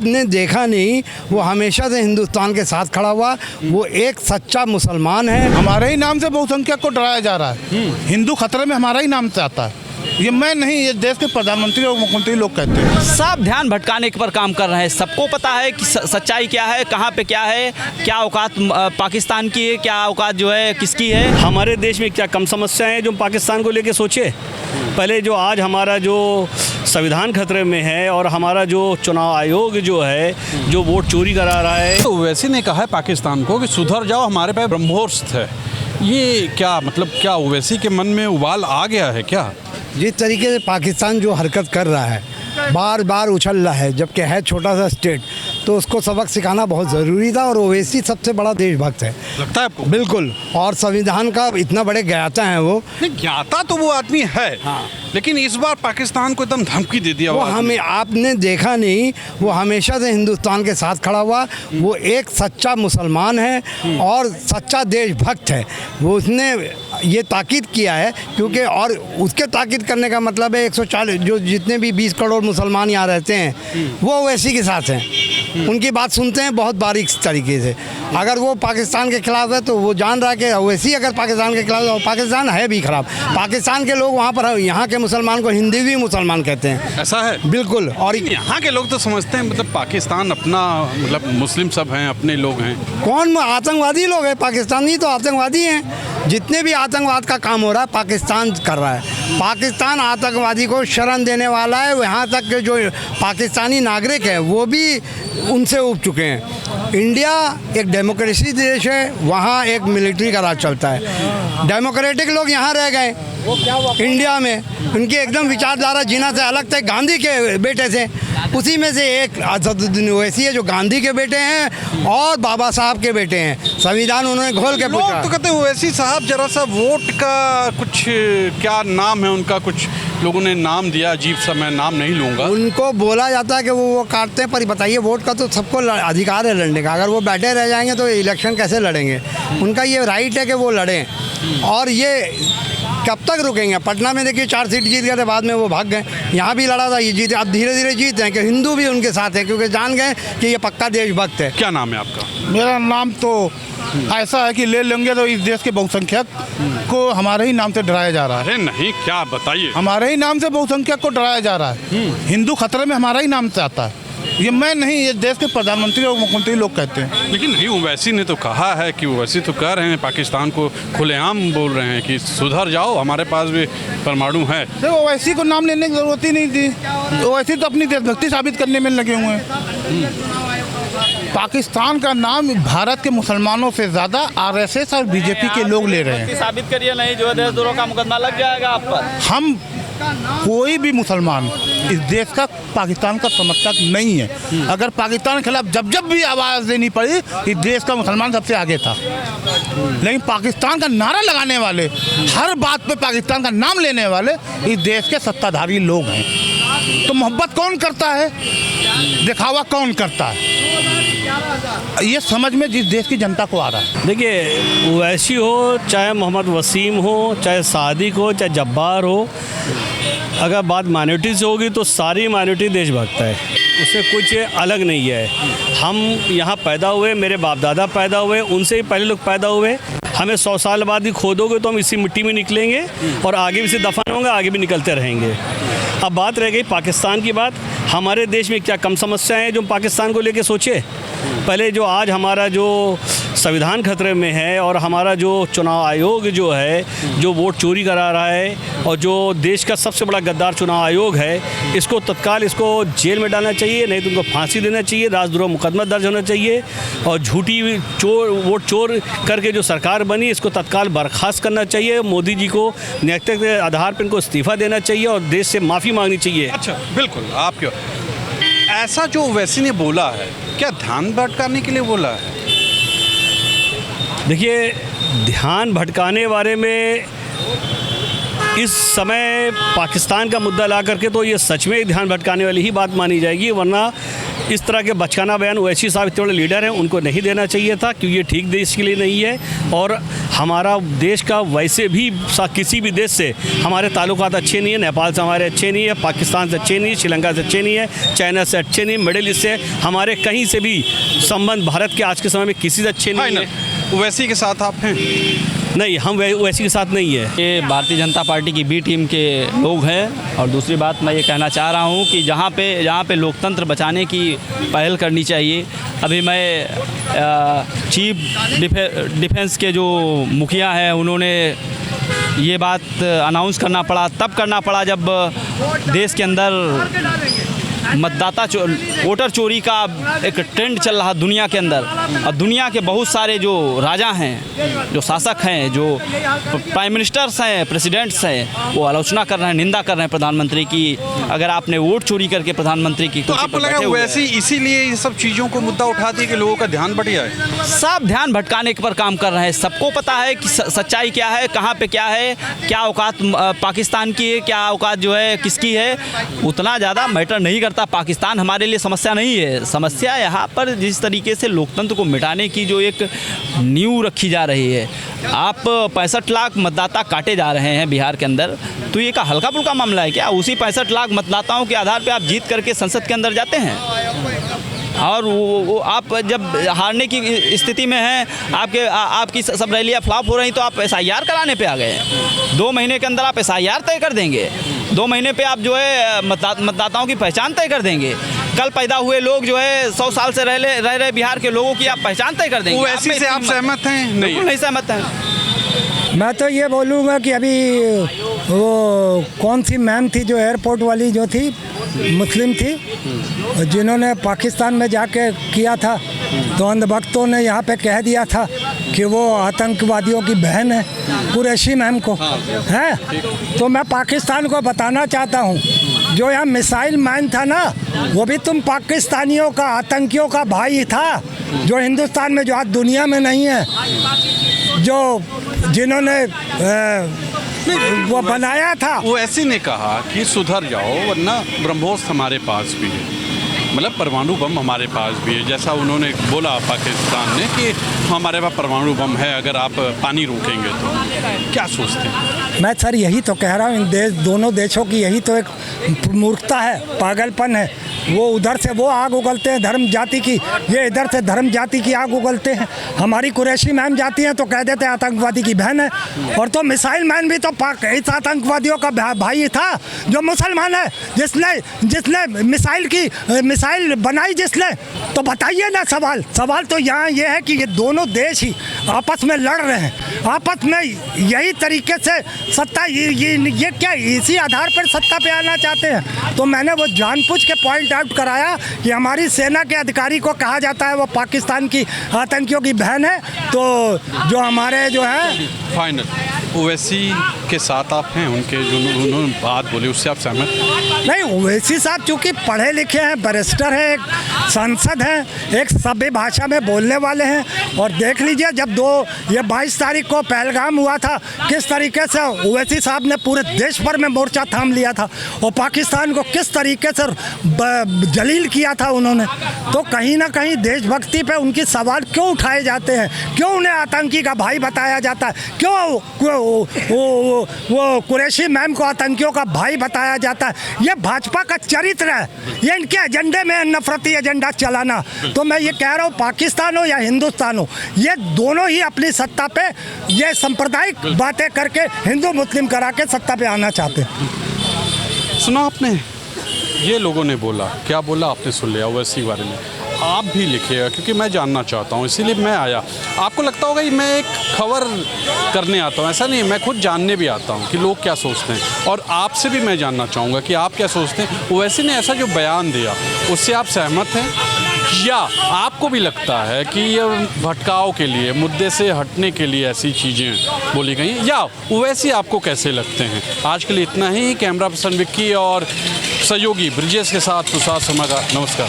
ने देखा नहीं, वो हमेशा से हिंदुस्तान के साथ खड़ा हुआ। वो एक सच्चा मुसलमान है। हमारे ही नाम से बहुसंख्यक को डराया जा रहा है। हिंदू खतरे में हमारा ही नाम से आता है। ये मैं नहीं, ये देश के प्रधानमंत्री और मुख्यमंत्री लोग कहते हैं। सब ध्यान भटकाने पर काम कर रहे हैं। सबको पता है कि सच्चाई क्या है, कहाँ पे क्या है, क्या औकात पाकिस्तान की है, क्या औकात जो है किसकी है। हमारे देश में क्या कम समस्याएं हैं जो पाकिस्तान को लेके सोचे। पहले जो आज हमारा जो संविधान खतरे में है और हमारा जो चुनाव आयोग जो है जो वोट चोरी करा रहा है। तो ओवैसी ने कहा है पाकिस्तान को कि सुधर जाओ, हमारे पे ब्रह्मोस्त्र है। ये क्या मतलब, क्या ओवैसी के मन में उबाल आ गया है क्या? जिस तरीके से पाकिस्तान जो हरकत कर रहा है, बार बार उछल रहा है, जबकि है छोटा सा स्टेट, तो उसको सबक सिखाना बहुत ज़रूरी था। और ओवैसी सबसे बड़ा देशभक्त है, लगता है आपको? बिल्कुल। और संविधान का इतना बड़े ज्ञाता है वो। नहीं, ज्ञाता तो वो आदमी है। हाँ। लेकिन इस बार पाकिस्तान को एकदम धमकी दे दिया। वो हमें आपने देखा नहीं, वो हमेशा से हिंदुस्तान के साथ खड़ा हुआ। वो एक सच्चा मुसलमान है और सच्चा देशभक्त है। वो उसने ये ताकीद किया है, क्योंकि और उसके ताकीद करने का मतलब है 140 जो जितने भी 20 करोड़ मुसलमान यहाँ रहते हैं वो ओवैसी के साथ हैं। उनकी बात सुनते हैं बहुत बारीक तरीके से। अगर वो पाकिस्तान के खिलाफ है तो वो जान रहा है कि ओवैसी अगर पाकिस्तान के खिलाफ है, पाकिस्तान है भी खराब। पाकिस्तान के लोग वहाँ पर यहाँ के मुसलमान को हिंदी भी मुसलमान कहते हैं। ऐसा है? बिल्कुल। और यहाँ के लोग तो समझते हैं मतलब पाकिस्तान अपना, मतलब मुस्लिम सब हैं, अपने लोग हैं। कौन आतंकवादी लोग हैं? पाकिस्तानी तो आतंकवादी हैं। जितने भी आतंकवाद का काम हो रहा है पाकिस्तान कर रहा है। पाकिस्तान आतंकवादी को शरण देने वाला है। यहाँ तक के जो पाकिस्तानी नागरिक हैं वो भी उनसे उब चुके हैं। इंडिया एक डेमोक्रेसी देश है, वहाँ एक मिलिट्री का राज चलता है। डेमोक्रेटिक लोग यहाँ रह गए इंडिया में। उनकी एकदम विचारधारा जीना से अलग थे। गांधी के बेटे थे, उसी में से एक असदुद्दीन ओवैसी है जो गांधी के बेटे हैं और बाबा साहब के बेटे हैं। संविधान उन्होंने घोल के पूछा। लोग तो कहते हैं ओवैसी साहब जरा सा वोट का कुछ, क्या नाम है उनका, कुछ लोगों ने नाम दिया अजीब सा, मैं नाम नहीं लूँगा। उनको बोला जाता है कि वो काटते हैं, पर बताइए वोट का तो सबको अधिकार है लड़ने का। अगर वो बैठे रह जाएंगे तो इलेक्शन कैसे लड़ेंगे? उनका ये राइट है कि वो लड़ें। और ये कब तक रुकेंगे? पटना में देखिए 4 सीट जीत गए थे, बाद में वो भाग गए। यहाँ भी लड़ा था, ये जीते। अब धीरे धीरे जीत हैं कि हिंदू भी उनके साथ हैं, क्योंकि जान गए कि ये पक्का देशभक्त है। क्या नाम है आपका? मेरा नाम तो ऐसा है कि ले लेंगे तो इस देश के बहुसंख्यक को हमारे ही नाम से डराया जा रहा है। अरे नहीं, क्या बताइए। हमारे ही नाम से बहुसंख्यक को डराया जा रहा है। हिंदू खतरे में हमारा ही नाम से आता है। ये मैं नहीं, ये देश के प्रधानमंत्री और मुख्यमंत्री लोग कहते हैं। लेकिन नहीं, ओवैसी ने तो कहा है कि ओवैसी तो कह रहे हैं, पाकिस्तान को खुलेआम बोल रहे हैं कि सुधर जाओ, हमारे पास भी परमाणु है। देखो, ओवैसी को नाम लेने की जरूरत ही नहीं थी। ओवैसी तो अपनी देशभक्ति साबित करने में लगे हुए हैं। पाकिस्तान का नाम भारत के मुसलमानों से ज़्यादा आरएसएस और बीजेपी के लोग ले रहे हैं। साबित करिए, नहीं जो है देशद्रोह का मुकदमा लग जाएगा आप पर। हम कोई भी मुसलमान इस देश का, पाकिस्तान का समर्थक नहीं है। अगर पाकिस्तान के खिलाफ जब जब भी आवाज़ देनी पड़ी, इस देश का मुसलमान सबसे आगे था। लेकिन पाकिस्तान का नारा लगाने वाले, हर बात पे पाकिस्तान का नाम लेने वाले इस देश के सत्ताधारी लोग हैं। तो मोहब्बत कौन करता है, दिखावा कौन करता है, ये समझ में जिस देश की जनता को आ रहा है। देखिए, ओवैसी हो, चाहे मोहम्मद वसीम हो, चाहे सादिक हो, चाहे जब्बार हो, अगर बात माइनॉरिटी से होगी तो सारी माइनॉरिटी देशभक्त है। उससे कुछ अलग नहीं है। हम यहाँ पैदा हुए, मेरे बाप दादा पैदा हुए, उनसे ही पहले लोग पैदा हुए। हमें 100 साल बाद भी खोदोगे तो हम इसी मिट्टी में निकलेंगे और आगे भी से दफन होंगे, आगे भी निकलते रहेंगे। अब बात रह गई पाकिस्तान की बात। हमारे देश में क्या कम समस्याएं हैं जो पाकिस्तान को लेके सोचे। पहले जो आज हमारा जो संविधान खतरे में है और हमारा जो चुनाव आयोग जो है जो वोट चोरी करा रहा है और जो देश का सबसे बड़ा गद्दार चुनाव आयोग है, इसको तत्काल इसको जेल में डालना चाहिए, नहीं तो उनको फांसी देना चाहिए, राजद्रोह मुकदमा दर्ज होना चाहिए। और झूठी वोट चोर करके जो सरकार बनी, इसको तत्काल बर्खास्त करना चाहिए। मोदी जी को नैतिक आधार पर इनको इस्तीफा देना चाहिए और देश से माफ़ी मांगनी चाहिए। अच्छा, बिल्कुल। आप क्यों ऐसा जो ओवैसी ने बोला है, क्या ध्यान भटकाने के लिए बोला है? देखिए, ध्यान भटकाने बारे में इस समय पाकिस्तान का मुद्दा ला करके तो ये सच में ध्यान भटकाने वाली ही बात मानी जाएगी, वरना इस तरह के बचकाना बयान ओवैसी साहब इतने बड़े लीडर हैं, उनको नहीं देना चाहिए था, क्योंकि ये ठीक देश के लिए नहीं है। और हमारा देश का वैसे भी किसी भी देश से हमारे ताल्लुकात अच्छे नहीं है, नेपाल से हमारे अच्छे नहीं है, पाकिस्तान से अच्छे नहीं है, श्रीलंका से अच्छे नहीं है, चाइना से अच्छे नहीं, मिडिल ईस्ट से हमारे कहीं से भी संबंध भारत के आज के समय में किसी से अच्छे नहीं है। ओवैसी के साथ आप हैं? नहीं, हम ओवैसी के साथ नहीं है। ये भारतीय जनता पार्टी की बी टीम के लोग हैं। और दूसरी बात मैं ये कहना चाह रहा हूँ कि जहाँ पे लोकतंत्र बचाने की पहल करनी चाहिए। अभी मैं चीफ डिफेंस के जो मुखिया हैं, उन्होंने ये बात अनाउंस करना पड़ा, तब करना पड़ा जब देश के अंदर वोटर चोरी का एक ट्रेंड चल रहा दुनिया के अंदर। और दुनिया के बहुत सारे जो राजा हैं, जो शासक हैं, जो प्राइम मिनिस्टर्स हैं, प्रेसिडेंट्स हैं, वो आलोचना कर रहे हैं, निंदा कर रहे हैं प्रधानमंत्री की। अगर आपने वोट चोरी करके प्रधानमंत्री की तो आपको लगा वैसे इसीलिए इन सब चीज़ों को मुद्दा उठाती है कि लोगों का ध्यान भट जाए? सब ध्यान भटकाने पर काम कर रहे हैं। सबको पता है कि सच्चाई क्या है, कहाँ पे क्या है, क्या औकात पाकिस्तान की है, क्या औकात जो है किसकी है, उतना ज़्यादा मैटर नहीं करता। पाकिस्तान हमारे लिए समस्या नहीं है। समस्या यहाँ पर जिस तरीके से लोकतंत्र को मिटाने की जो एक नींव रखी जा रही है, आप 65 लाख मतदाता काटे जा रहे हैं बिहार के अंदर, तो ये का हल्का फुल्का मामला है क्या? उसी 65 लाख मतदाताओं के आधार पे आप जीत करके संसद के अंदर जाते हैं, और वो आप जब हारने की स्थिति में हैं, आपकी सब रैलियाँ फ्लॉप हो रही, तो आप SIR कराने पे आ गए हैं। 2 महीने के अंदर आप SIR तय कर देंगे, 2 महीने पे आप जो है मतदाताओं की पहचान तय कर देंगे। कल पैदा हुए लोग जो है 100 साल से रह रहे बिहार के लोगों की आप पहचान तय कर देंगे। ओवैसी से आप सहमत हैं? नहीं सहमत हैं। मैं तो ये बोलूँगा कि अभी वो कौन सी मैम थी जो एयरपोर्ट वाली जो थी, मुस्लिम थी, जिन्होंने पाकिस्तान में जाके किया था, तो अंधभक्तों ने यहाँ पे कह दिया था कि वो आतंकवादियों की बहन है, कुरैशी मैम को है। तो मैं पाकिस्तान को बताना चाहता हूँ, जो यहाँ मिसाइल मैन था ना, वो भी तुम पाकिस्तानियों का, आतंकियों का भाई था, जो हिंदुस्तान में, जो आज दुनिया में नहीं है, जो जिन्होंने वो बनाया था। वो ऐसे ने कहा कि सुधर जाओ वरना ब्रह्मोस हमारे पास भी है, मतलब परमाणु बम हमारे पास भी है, जैसा उन्होंने बोला पाकिस्तान ने कि हमारे पास परमाणु बम है, अगर आप पानी रोकेंगे तो। क्या सोचते हैं? मैं सर यही तो कह रहा हूँ, इन दोनों देशों की यही तो एक मूर्खता है, पागलपन है। वो उधर से वो आग उगलते हैं धर्म जाति की, ये इधर से धर्म जाति की आग उगलते हैं। हमारी कुरैशी मैम जाती हैं तो कह देते हैं आतंकवादी की बहन है। और तो मिसाइल मैन भी तो इस आतंकवादियों का भाई था, जो मुसलमान है, जिसने मिसाइल बनाई जिसने। तो बताइए ना, सवाल तो यहाँ ये है कि ये दोनों देश ही आपस में लड़ रहे हैं, आपस में यही तरीके से सत्ता, ये क्या इसी आधार पर सत्ता पे आना चाहते हैं। तो मैंने वो जानबूझ के पॉइंट आउट कराया कि हमारी सेना के अधिकारी को कहा जाता है वो पाकिस्तान की आतंकियों की बहन है, तो जो हमारे जो है फाइनल ओवैसी के साथ आप हैं, उनके जो उन्होंने बात बोली उससे आप सहमत? नहीं, ओवैसी साहब चूँकि पढ़े लिखे हैं, बैरिस्टर हैं, एक सांसद हैं, एक सभ्य भाषा में बोलने वाले हैं। और देख लीजिए जब 22 तारीख को पहलगाम हुआ था, किस तरीके से ओवैसी साहब ने पूरे देश भर में मोर्चा थाम लिया था, और पाकिस्तान को किस तरीके से जलील किया था उन्होंने। तो कहीं ना कहीं देशभक्ति पे उनकी सवाल क्यों उठाए जाते हैं, क्यों उन्हें आतंकी का भाई बताया जाता है, क्यों वो कुरैशी मैम को आतंकियों का भाई बताया जाता है। ये भाजपा का चरित्र है, ये इनके एजेंडे में नफरती एजेंडा चलाना। तो मैं ये कह रहा हूँ, पाकिस्तान हो या हिंदुस्तान हो, ये दोनों ही अपनी सत्ता पे ये सांप्रदायिक बातें करके हिंदू मुस्लिम करा के सत्ता पे आना चाहते हैं। सुना आपने, ये लोगों ने बोला, क्या बोला आपने सुन लिया ओवैसी बारे में। आप भी लिखिएगा क्योंकि मैं जानना चाहता हूँ, इसीलिए मैं आया। आपको लगता होगा कि मैं एक खबर करने आता हूँ, ऐसा नहीं, मैं खुद जानने भी आता हूँ कि लोग क्या सोचते हैं, और आपसे भी मैं जानना चाहूँगा कि आप क्या सोचते हैं। ओवैसी ने ऐसा जो बयान दिया उससे आप सहमत हैं, या आपको भी लगता है कि ये भटकाव के लिए, मुद्दे से हटने के लिए ऐसी चीज़ें बोली गई, या ओवैसी आपको कैसे लगते हैं? आज के लिए इतना ही। कैमरा पर्सन विक्की और सहयोगी ब्रिजेश के साथ तुषार शर्मा का नमस्कार।